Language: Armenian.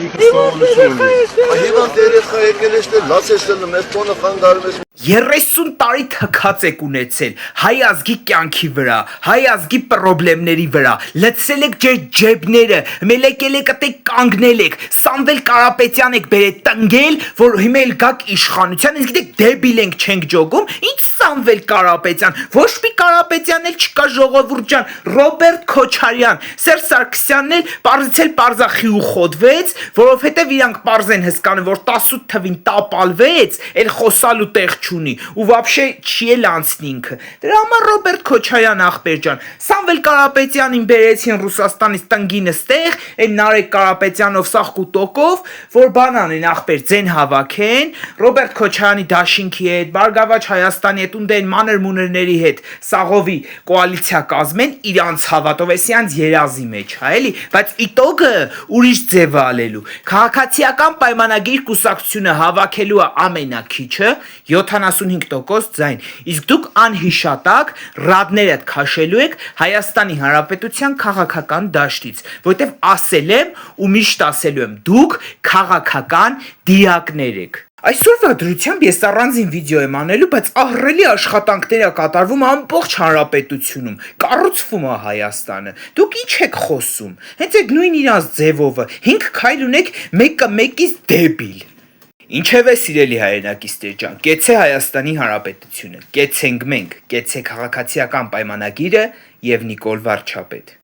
ինքնասովորություն ունի։ Հիվանդ երեխա եկել ես դե լաց ես դնում, ես տոնը խանգարում ես 30 տարի թքած եք ունեցել հայ ազգի կյանքի վրա, հայ ազգի պրոբլեմների վրա, լցել եք ջեր ջեբները, մելեկել եք ըտե կանգնել եք, Սամվել Կարապետյան եք բերել տնգել, որ հիմա էլ գաք իշխանության, իսկ գիտեք դեբիլ ենք չենք ջոգում, ինչ Սամվել Կարապետյան, ոչ մի Կարապետյան էլ չկա ժողովուրդ ջան, Ռոբերտ Քոչարյան, Սերժ Սարգսյանն էլ պարզեցել պարզախի ու խոդվեց, որովհետև իրանք պարզ են հսկանում, որ 18 թվին տապալվեց, էլ խոսալու տեղ չունի ու вообще չի էլ անցնի ինքը։ Դրա համար Ռոբերտ Քոչարյան ախպեր ջան, Սամվել Կարապետյանին բերեցին Ռուսաստանից տնգին ստեղ, այն Նարեկ Կարապետյանով սաղ կուտոկով, որ բան անեն ախպեր ձեն հավաքեն, Ռոբերտ Քոչարյանի դաշինքի հետ, Բարգավաճ Հայաստանի հետ, ունդեն մանր մուներների հետ սաղովի կոալիցիա կազմեն իրանց հավատով, էսյանց երազի մեջ, հա էլի, բայց իտոգը ուրիշ ձև ալելու։ Քաղաքացիական պայմանագիր կուսակցությունը հավաքելու է ամենակիչը 75% ձայն, իսկ դուք անհիշատակ ռադներդ քաշելու եք Հայաստանի Հանրապետության քաղաքական դաշտից, որովհետև ասել եմ ու միշտ ասելու եմ, դուք քաղաքական դիակներ եք։ Այսօրվա դրությամբ ես առանձին վիդեո եմ անելու, բայց ահռելի աշխատանքներ է կատարվում ամբողջ հանրապետությունում, կառուցվում է Հայաստանը։ Դուք ինչ եք խոսում։ Հենց այդ նույն իրանց ձևովը 5 քայլ ունեք մեկը մեկից դեբիլ։ Ինչևէ սիրելի հայրենակիցներ ջան, կեցե Հայաստանի Հանրապետությունը, կեցենք մենք, կեցե քաղաքացիական պայմանագիրը եւ Նիկոլ Վարչապետ։